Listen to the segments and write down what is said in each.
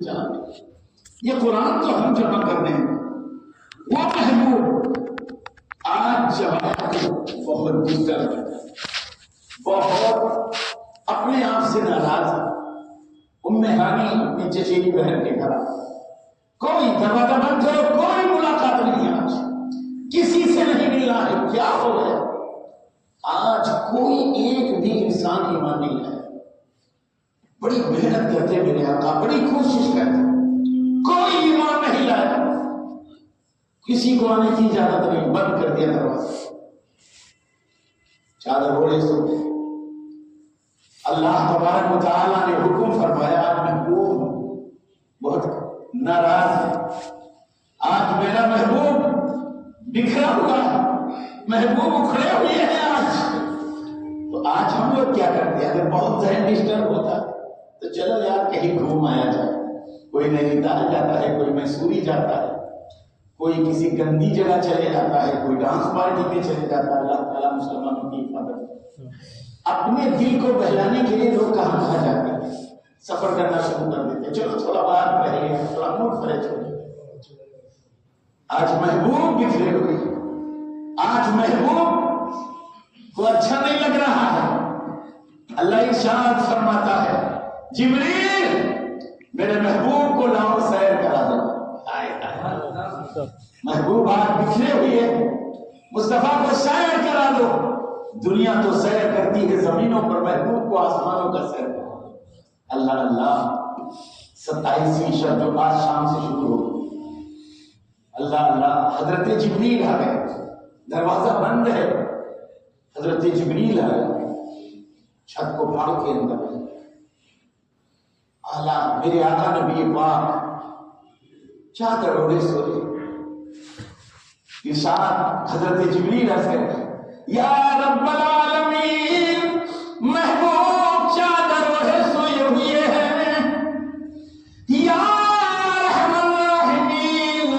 یہ قرآن تو ہم جمع کرنے ہیں وہ محبوب آج جماعت بہت ڈسٹرب ہے، بہت اپنے آپ سے ناراض ہے۔ ام ہانی اپنی چچیری بہن کے گھر کوئی دروازہ بند کرو، کوئی ملاقات نہیں، آج کسی سے نہیں مل رہا ہے، کیا ہو گیا؟ آج کوئی ایک بھی انسان ایمان نہیں ہے۔ بڑی محنت کرتے میرے آقا، بڑی کوشش کرتے، کوئی ایمان نہیں لایا، کسی کو آنے کی اجازت نہیں، بند کر دیا دروازہ، چادر اوڑھے سوتے۔ اللہ تبارک و تعالیٰ نے حکم فرمایا، آج محبوب بہت ناراض ہے، آج میرا محبوب بکھرا ہوا ہے، محبوب اکھڑے ہوئے ہیں آج۔ تو آج ہم لوگ کیا کرتے ہیں؟ اگر بہت ذہن ڈسٹرب ہوتا تو چلو یار کہیں گھوم آیا جائے، کوئی نینی تال جاتا ہے، کوئی مسوری جاتا ہے، کوئی کسی گندی جگہ چلے جاتا ہے، کوئی ڈانس پارٹی پہ چلے جاتا ہے۔ اللہ تعالیٰ مسلمانوں کی حفاظت۔ اپنے دل کو بہلانے کے لیے لوگ کہاں جاتے ہیں؟ سفر کرنا شروع کر دیتے ہیں، چلو تھوڑا باہر رہے گا، تھوڑا موڈ فریش ہو جائے۔ آج محبوب بکھرے ہوئے، آج محبوب کو اچھا نہیں لگ رہا ہے۔ اللہ ارشاد فرماتا ہے، جبریل میرے محبوب کو لاؤ سیر کرا دو۔ محبوب آج بکھرے ہوئے، مصطفیٰ کو سیر کرا دو۔ دنیا تو سیر کرتی ہے زمینوں پر، محبوب کو آسمانوں کا سیر کرا دو۔ اللہ اللہ، 27ویں شب جو آج شام سے شروع ہو، اللہ اللہ، حضرت جبریل آ گئے، دروازہ بند ہے، حضرت جبریل آ گئے، چھت کو پھاڑ کے اندر اعلیٰ میرے آقا نبی پاک چادر اوڑھے سوئے، ارشاد حضرت جبریل عرض کرتے ہیں، یا رب العالمین، محبوب چادر اوڑھے سوئے ہوئے ہیں، یا رحم الراحمین،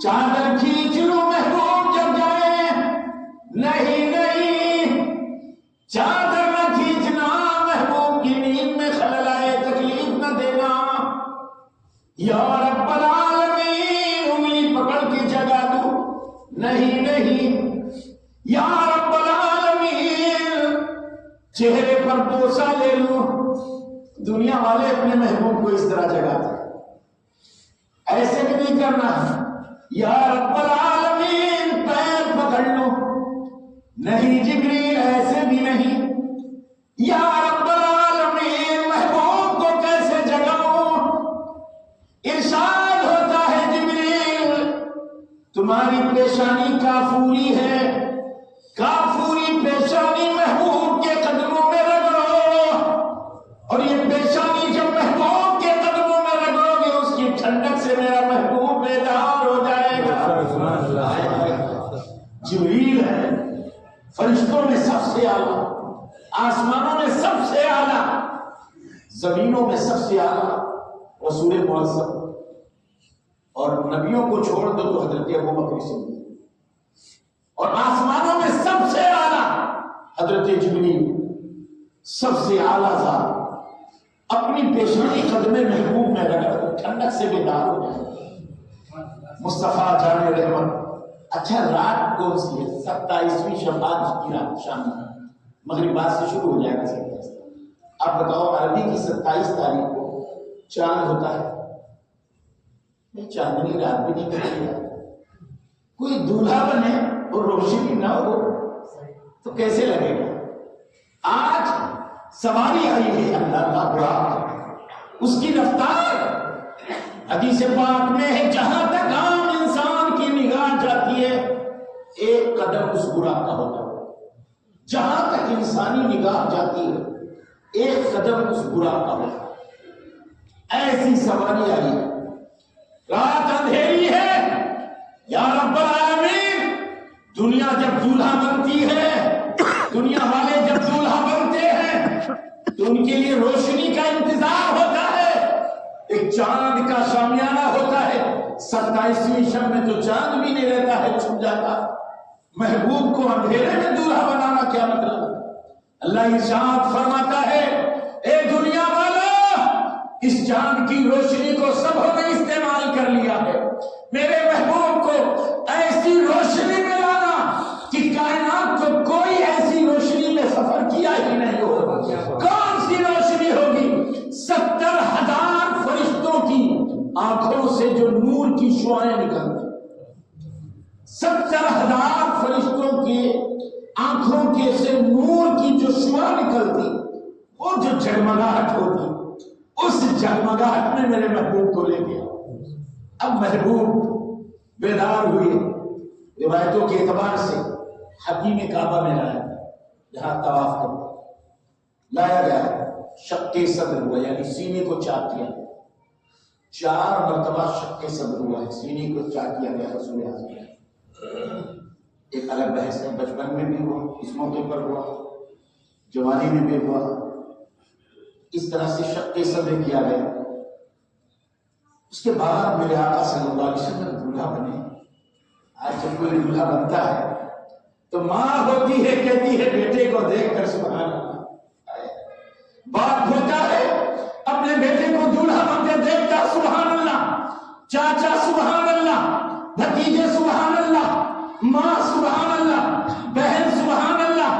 چادر کھینچ لو محبوب جب جائے۔ نہیں نہیں، چادر نہ کھینچنا، محبوب کی نیند میں خلل آئے، تکلیف نہ دینا۔ یا رب العالمین، انگلی پکڑ کے جگا دو۔ نہیں نہیں، یا رب العالمین، چہرے پر بوسہ لے لو۔ دنیا والے اپنے محبوب کو اس طرح جگاتے ہیں، ایسے بھی نہیں کرنا ہے۔ یا رب العالمین، پیر پکڑ لو۔ نہیں جبریل، ایسے بھی نہیں۔ یا رب العالمین، محبوب کو کیسے جگاؤں؟ ارشاد ہوتا ہے، جبریل تمہاری پیشانی کافوری ہے، کافوری پیشانی محبوب کے قدموں میں رگڑو، اور یہ پیشانی جب محبوب کے قدموں میں رگڑو گے، اس کی ٹھنڈک سے میرا محبوب بیدار ہو جائے گا۔ جبریل ہے، فرشتوں میں سب سے اعلیٰ، آسمانوں میں سب سے اعلیٰ، زمینوں میں سب سے اعلیٰ رسول معظم، اور نبیوں کو چھوڑ دو تو حضرت ابوبکر صدیق، اور آسمانوں میں سب سے اعلیٰ حضرت جبریل، سب سے اعلیٰ ذات، اپنی پیشانی قدم محبوب میں رکھ ٹھنڈک سے بیدار ہو جائے۔ مصطفیٰ جان رحمت۔ اچھا رات کون سی ہے؟ 27ویں شب، آج کی رات شام مغرب بعد سے شروع ہو جائے گا 27۔ اب بتاؤ، عربی کی 27 تاریخ کو چاند ہوتا ہے، نہیں چاندنی رات بھی نہیں کرتی ہے۔ کوئی دولہا بنے اور روشنی نہ ہو تو کیسے لگے گا؟ آج سواری آئی ہے، اللہ کا براق، اس کی رفتار حدیث پاک میں ہے، جہاں تک عام انسان کی نگاہ جاتی ہے، ایک قدم اس براق کا ہوتا ہے۔ جہاں تک انسانی نگاہ جاتی ہے، ایک قدم اس براق کا ہوتا ہے۔ ایسی سواری آئی ہے، رات اندھیری ہے۔ یا رب العالمین، دنیا جب دولہا بنتی ہے، دنیا والے جب دولہا بنتے ہیں تو ان کے لیے روشنی کا انتظار ہوتا ہے، ایک چاند کا شامیانہ ہوتا ہے۔ 27ویں شب میں تو چاند بھی نہیں رہتا ہے، چھپ جاتا۔ محبوب کو اندھیرے میں دولہا بنانا کیا مطلب؟ اللہ ارشاد فرماتا ہے، اے دنیا والا، اس چاند کی روشنی کو سبوں نے استعمال کر لیا ہے، میرے محبوب کو ایسی روشنی میں لانا کہ کائنات کو کوئی ایسی روشنی میں سفر کیا ہی نہیں ہوگا۔ کون سی روشنی ہوگی؟ 70,000 فرشتوں کی آنکھوں سے جو نور کی شعاعیں نکلتی، 70,000 فرشتوں کی آنکھوں کے سے نور کی جو شعاع نکلتی، وہ جو جگمگاہٹ ہوتی، اس جگمگاہٹ میں میرے محبوب کو لے گیا۔ اب محبوب بیدار ہوئے، روایتوں کے اعتبار سے حتیم کعبہ میں لایا، جہاں طواف کرتا لایا گیا، شق صدر ہوا، یعنی سینے کو چاک کیا، 4 مرتبہ شق صدر ہوا ہے، سینے کو چاک کیا گیا رسول اعظم۔ ایک الگ بحث ہے، بچپن میں بھی ہوا، اس موقع پر ہوا، جوانی میں بھی ہوا، اس طرح سے شق صدر کیا گیا۔ اس کے بعد میرے آقا صلی اللہ علیہ وسلم دولہا بنے۔ آج جب کوئی دولہا بنتا ہے تو ماں ہوتی ہے، کہتی ہے بیٹے کو دیکھ کر سبحان اللہ، باپ ہوتا ہے اپنے بیٹے کو دولہا بنتے دیکھتا سبحان اللہ، چاچا سبحان اللہ، بھتیجے سبحان اللہ، ماں سبحان اللہ، بہن سبحان اللہ،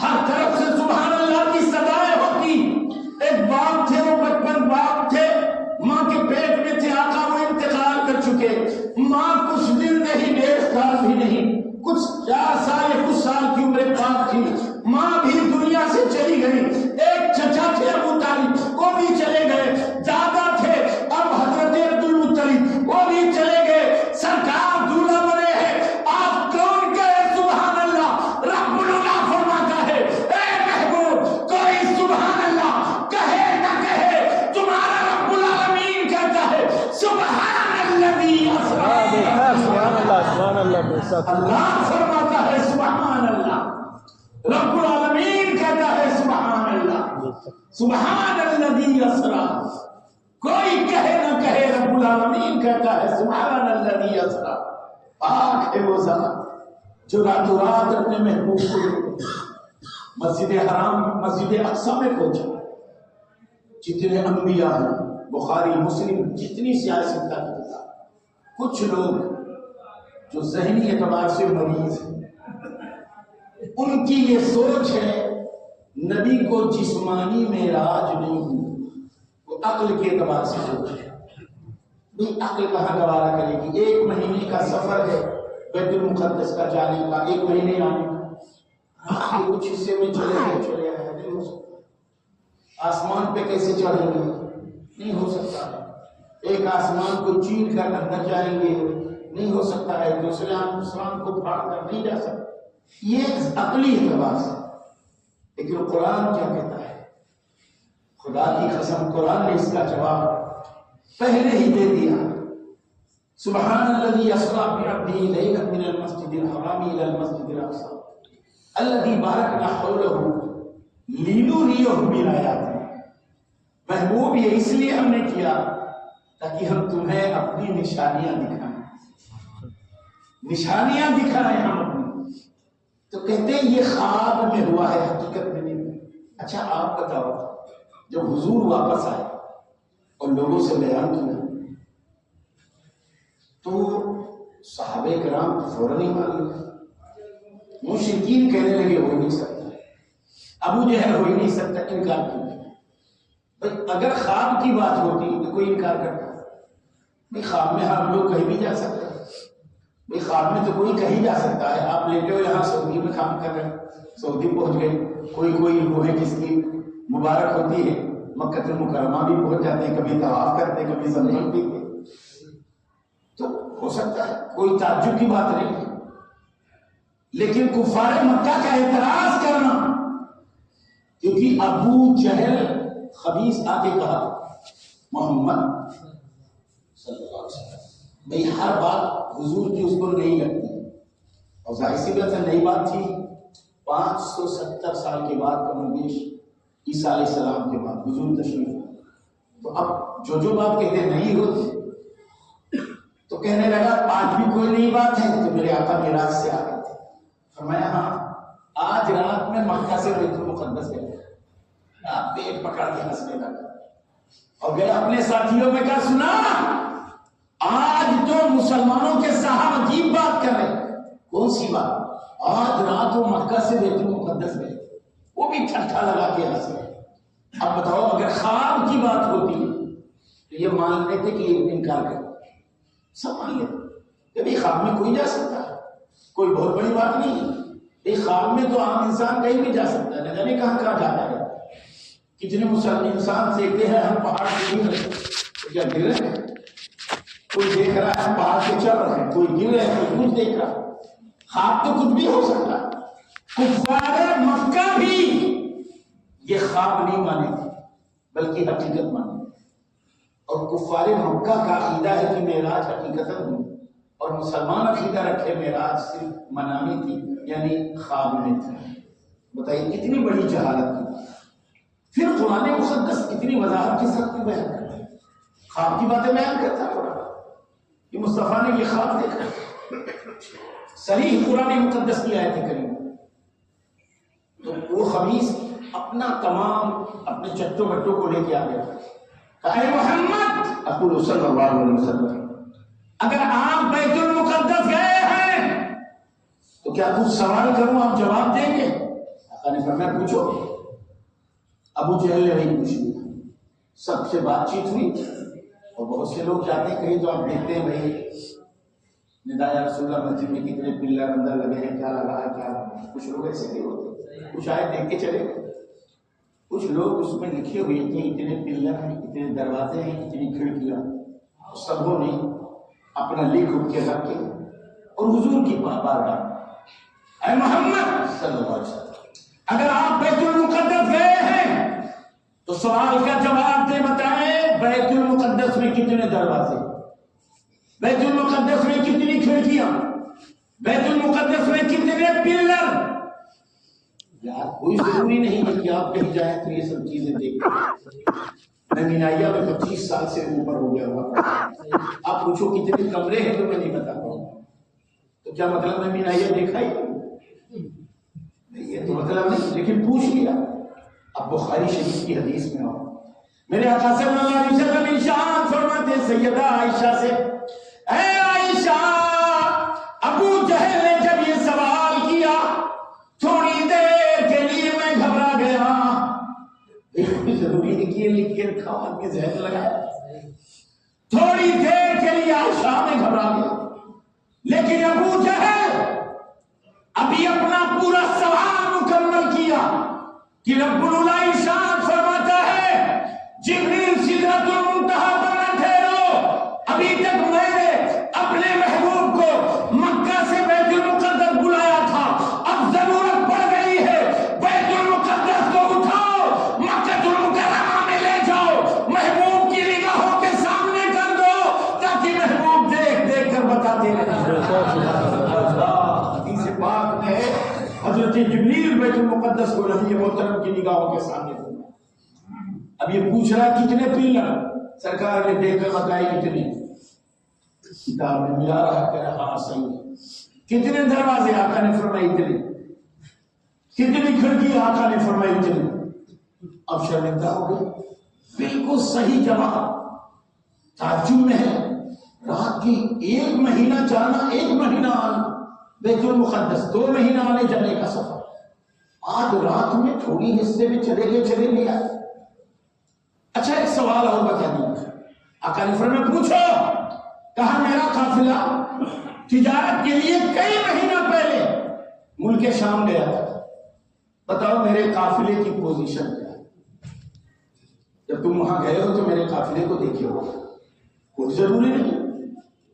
ہر طرف سے سبحان اللہ کی صدائیں ہوتی۔ ایک باپ تھے، وہ بچپن باپ تھے، ماں کے پیٹ میں تھے، آقا وہ انتقال کر چکے، ماں کچھ دن نہیں، 1.5 سال بھی نہیں، کچھ 4 سال یا کچھ سال کی عمر پاک تھی، ماں بھی دنیا سے چلی گئی۔ ایک چچا تھے ابو طالب، وہ بھی چلے گئے، دادا تھے اب حضرت عبد المطلب، وہ بھی چلے گئے، سرکار دولہا بنے ہیں، آپ کون کہے سبحان اللہ؟ رب اللہ فرماتا ہے اے محبوب، کوئی سبحان اللہ کہے نہ کہے، تمہارا رب العالمین کہتا ہے سبحان الذی اسری۔ سبحان اللہ، اللہ فرماتا ہے سبحان اللہ، رب العالمین کہتا ہے سبحان اللہ، سبحان الذی اسری۔ کوئی کہے نہ کہے، رب العالمین کہتا ہے سبحان الذی اسری۔ پاک ہے وہ ذات جو راتوں رات اپنے محبوب کو لے گئے، مسجد حرام، مسجد اقصی میں پہنچا۔ جتنے انبیاء ہیں، بخاری مسلم، جتنی سیاست کا کتاب، کچھ لوگ جو ذہنی اعتبار سے مریض ہیں، ان کی یہ سوچ ہے نبی کو جسمانی معراج نہیں ہوئی، وہ عقل کے اعتبار سے سوچ ہے۔ بھئی عقل کہاں گوارا کرے گی؟ 1 مہینے کا سفر ہے بیت المقدس کا جانے کا، 1 مہینے آنے کا، کچھ حصے میں چلے گئے، نہیں ہو سکتا۔ آسمان پہ کیسے چڑھیں گے؟ نہیں ہو سکتا۔ ایک آسمان کو چیر کر اندر جائیں گے، نہیں ہو سکتا ہے۔ دوسرے آسمان کو پھاڑ کر نہیں جا سکتا۔ یہ عقلی اعتبار سے، لیکن قرآن کیا کہتا ہے؟ خدا کی قسم قرآن نے اس کا جواب پہلے ہی دے دیا۔ سبحان الذی اسری بعبدہ لیلا من المسجد الحرام الی المسجد الاقصی الذی بارکنا حولہ لنریہ من آیاتنا۔ محبوب یہ اس لیے ہم نے کیا تاکہ ہم تمہیں اپنی نشانیاں دکھائیں، نشانیاں دکھائیں ہم اپنی۔ تو کہتے ہیں یہ خواب میں ہوا ہے، حقیقت میں نہیں۔ اچھا آپ بتاؤ، جب حضور واپس آئے اور لوگوں سے بیان کیا تو صحابہ کرام فوراً ہی مان لیے، مشرکین کہنے لگے ہو ہی نہیں سکتا، ابو جہل ہو ہی نہیں سکتا، انکار کیا۔ اگر خواب کی بات ہوتی تو کوئی انکار کرتا؟ بھئی خواب میں ہم لوگ کہیں بھی جا سکتے ہیں، بھئی خواب میں تو کوئی کہیں جا سکتا ہے۔ آپ لیٹے ہو یہاں سعودی میں کام کر رہے ہیں، سعودی پہنچ گئے، کوئی وہ ہے جس کی مبارک ہوتی ہے مکہ المکرمہ بھی پہنچ جاتے ہیں، کبھی طواف کرتے ہیں، کبھی زمزم پیتے، تو ہو سکتا ہے، کوئی تعجب کی بات نہیں۔ لیکن کفار مکہ کا اعتراض کرنا، کیونکہ ابو جہل خبیث آ کے کہا محمد صلی اللہ علیہ وسلم، بھئی ہر بات حضور کی اس کو نہیں لگتی، اور ظاہر سی بات ہے نئی بات تھی۔ 570 سال کے بعد کم بیش عیسیٰ علیہ السلام کے بعد حضور تشریف، تو اب جو بات کہتے نہیں ہوتی، تو کہنے لگا آج بھی کوئی نئی بات ہے؟ تو میرے آقا معراج سے آ گئے تھے، فرمایا ہاں آج رات میں مکہ سے بیت المقدس گئے، پیٹ پکڑ کے ہنسنے لگا، اور گئے اپنے ساتھیوں میں کہا سنا آج تو مسلمانوں کے صاحب عجیب بات کر رہے. کون سی بات؟ آج رات وہ مکہ سے بیت المقدس گئے, وہ بھی ٹھٹھا لگا کے ہنس رہے. اب بتاؤ اگر خواب کی بات ہوتی تو یہ مان لیتے کہ یہ انکار کر, سب مان لیتے کہ خواب میں کوئی جا سکتا ہے, کوئی بہت بڑی بات نہیں ہے. ایک خواب میں تو عام انسان کہیں بھی جا سکتا ہے, نہ جانے کہاں کہاں جاتا ہے. کتنے مسلمان انسان دیکھتے ہیں ہم پہاڑ سے گر رہے تو کیا گر رہے ہیں؟ کوئی دیکھ رہا ہے ہم پہاڑ سے چل رہے ہیں, کوئی گر رہے ہیں, کوئی کچھ دیکھ رہا ہے. خواب تو کچھ بھی ہو سکتا ہے. کفار مکہ بھی یہ خواب نہیں مانے تھے بلکہ حقیقت مانے. اور کفار مکہ کا عقیدہ ہے کہ معراج حقیقت ہوئی, اور مسلمان عقیدہ رکھے معراج صرف منامی تھی, یعنی خواب میں تھی. بتائیے کتنی بڑی جہالت کی. پھر قرآن مقدس کتنی وضاحت کے ساتھ بیان کرتا ہے, خواب کی باتیں بیان کرتا ہے. کہ مصطفیٰ نے یہ خواب دیکھا, صریح قرآن مقدس کی آیت کریم. تو وہ خبیث اپنا تمام اپنے چٹوں بٹوں کو لے کے آ گیا. اے محمد اقول صلی اللہ علیہ وسلم, اگر آپ بیت المقدس گئے ہیں تو کیا کچھ سوال کروں آپ جواب دیں گے؟ آقا نے فرمایا پوچھو. ابو جہل نے وہی پوچھ لیا, سب سے بات چیت ہوئی. اور بہت سے لوگ جاتے ہیں کہیں تو آپ دیکھتے ہیں بھائی نداء یا رسول اللہ مسجد میں کتنے پلر اندر لگے ہیں, کیا لگا ہے کیا لگا ہے. کچھ لوگ ایسے نہیں ہوتے, کچھ آئے دیکھ کے چلے گئے. کچھ لوگ اس میں لکھے ہوئے کہ اتنے پلر ہیں, اتنے دروازے ہیں, اتنی کھڑکیاں. سبوں نے اپنا لکھ اٹھ کے رکھ کے اور حضور کی بارگاہ اے محمد صلی اللہ علیہ وسلم اگر آپ بیت المقدس گئے ہیں تو سوال کا جواب دے, بتائیں بیت المقدس میں کتنے دروازے, بیت المقدس میں کتنی کھڑکیاں, بیت المقدس میں کتنے پلر. یار کوئی ضروری نہیں ہے کہ آپ کہیں جائیں تو یہ سب چیزیں دیکھیں. میں مینائیا میں 25 سال سے اوپر ہو گیا ہوا. آپ پوچھو کتنے کمرے ہیں تو میں نہیں بتا پاؤں. تو کیا مطلب میں مینائیا دیکھا ہی یہ تو مطلب نہیں, لیکن پوچھ لیا. اب بخاری شریف کی حدیث میں آؤ, میرے آقا صلی اللہ علیہ وسلم ارشاد فرماتے سیدہ عائشہ سے, اے عائشہ ابو جہل نے جب یہ سوال کیا تھوڑی دیر کے لیے میں گھبرا گیا. ضروری ہے کہ یہ لکھ کے رکھا ہوا کے ذہن لگایا. تھوڑی دیر کے لیے عائشہ میں گھبرا گیا, لیکن ابو جہل ابھی اپنا پورا سوال مکمل کیا کہ رب العلا ارشاد فرماتا ہے جبریل سدرۃ المنتہا پر نہ ٹھہرو, ابھی تک میں نے اپنے محبوب کو مکہ سے بیت المقدس بلایا تھا, اب ضرورت پڑ گئی ہے بیت المقدس کو اٹھاؤ مکہ المکرمہ میں لے جاؤ, محبوب کی نگاہوں کے سامنے کر دو تاکہ محبوب دیکھ دیکھ کر بتاتے رہیں. حدیث پاک میں حضرت جبریل بیت المقدس کو نبی محترم کی نگاہوں کے سامنے. اب یہ پوچھ رہا کتنے پلر, سرکار نے دیکھ کر بتایا کتنے. کتاب میں ملا رہا کہ ہاں صحیح. کتنے دروازے, آقا نے فرمائی اتنے. کتنی کھڑکی, آقا نے فرمائی اتنے. اب شرمندہ ہو گئے. بالکل صحیح جواب. تعجب میں ہے رات کی 1 مہینہ جانا 1 مہینہ آنا, بیت المقدس 2 مہینہ آنے جانے کا سفر. آج رات میں تھوڑی حصے میں چلے گئے چلے نہیں آئے. اچھا ایک سوال اور بتا دیں, آقا نے فرمایا پوچھو. کہا میرا قافلہ تجارت کے لیے کئی مہینہ پہلے ملک شام گیا تھا, بتاؤ میرے قافلے کی پوزیشن کیا ہے. جب تم وہاں گئے ہو تو میرے قافلے کو دیکھے ہو. کوئی ضروری نہیں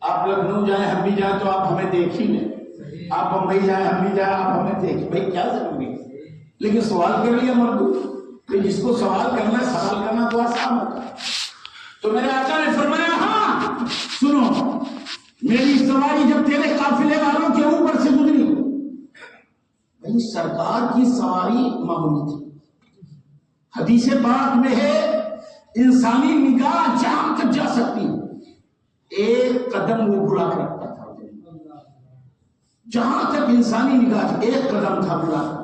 آپ لکھنؤ جائیں ہم بھی جائیں تو آپ ہمیں دیکھ ہی لیں, آپ بمبئی جائیں ہم بھی جائیں آپ ہمیں دیکھیں, بھائی کیا ضروری ہے. لیکن سوال کر لیا مردو, کہ جس کو سوال کرنا ہے سوال کرنا تو آسان ہوتا ہے. تو میرے آقا نے فرمایا ہاں سنو, میری سواری جب تیرے قافلے والوں کے اوپر سے گزری, بھائی سرکار کی سواری معمولی تھی. حدیث پاک میں ہے انسانی نگاہ جہاں تک جا سکتی ہے, 1 قدم وہ بلا کر رکھتا تھا. جہاں تک انسانی نگاہ 1 قدم تھا بلا کر.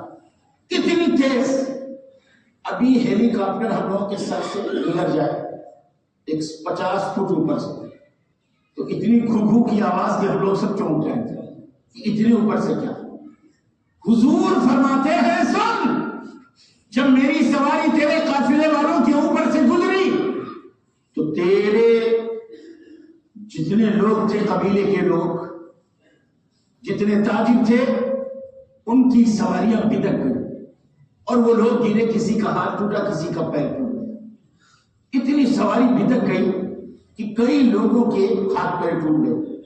کتنی تیز. ابھی ہیلی کاپٹر ہم لوگوں کے سر سے گزر جائے 50 فٹ اوپر سے، تو اتنی گھو کی آواز کہ ہم لوگ سب چونک جائیں تھے کہ اتنے اوپر سے کیا۔ حضور فرماتے ہیں سن، جب میری سواری تیرے قافلے والوں کے اوپر سے گزری تو تیرے جتنے لوگ تھے قبیلے کے لوگ، جتنے تاجر تھے، ان کی سواریاں بدک گئی اور وہ لوگ گرے، کسی کا ہاتھ ٹوٹا، کسی کا پیر ٹوٹا، اتنی سواری بدک گئی کہ کئی لوگوں کے ہاتھ پیر ٹوٹ گئے۔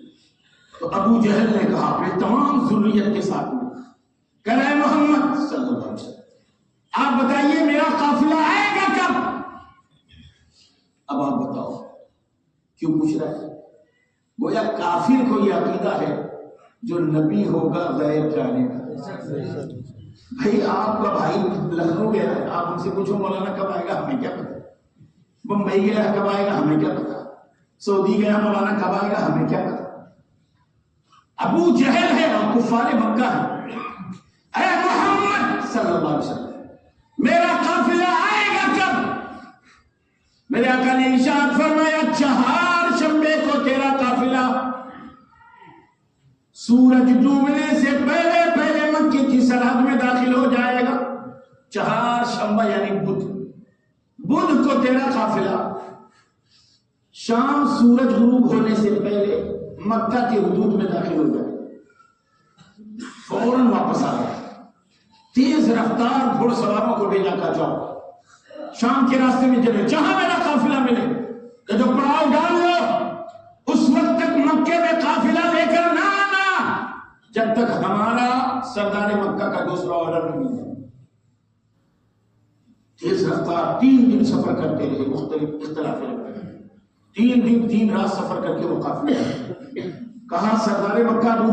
تو ابو جہل نے کہا اپنے تمام ذریت کے ساتھ میں، کہ اے محمد صلی اللہ علیہ وسلم، آپ بتائیے میرا قافلہ آئے گا کب؟ اب آپ بتاؤ کیوں پوچھ رہا ہے؟ گویا کافر کو یہ عقیدہ ہے جو نبی ہوگا غیب جانے کا۔ بھائی آپ کا بھائی لکھنؤ گیا ہے، آپ ان سے پوچھو مولانا کب آئے گا، ہمیں کیا پتا؟ بمبئی گیا کب آئے گا، ہمیں کیا پتا؟ سعودی گیا مولانا کب آئے گا، ہمیں کیا پتا؟ ابو جہل ہے اور کفار مکہ ہے۔ اے محمد صلی اللہ علیہ وسلم، میرا قافلہ آئے گا کب؟ میرے آقا نے ارشاد فرمایا 4 شنبے کو تیرا قافلہ سورج ڈوبنے سے پہلے پہلے مکے کی سرحد میں داخل ہو جائے گا۔ 4 شنبہ یعنی بدھ کو تیرا قافلہ شام سورج غروب ہونے سے پہلے مکہ کے حدود میں داخل ہو جائے، فوراً واپس آ گیا۔ تیز رفتار گھوڑ سواروں کو بھیجا کہا جاؤ شام کے راستے میں چلے، جہاں میرا قافلہ ملے کہ جو پڑاؤ ڈال لو، اس وقت تک مکے میں قافلہ لے کر نہ آنا جب تک ہمارا سردار مکہ کا دوسرا آرڈر نہیں ملے۔ تیز رفتار 3 دن سفر کرتے رہے، مختلف اختلاف 3 دن 3 رات سفر کر کے وہ قافلہ کہاں سردار مکہ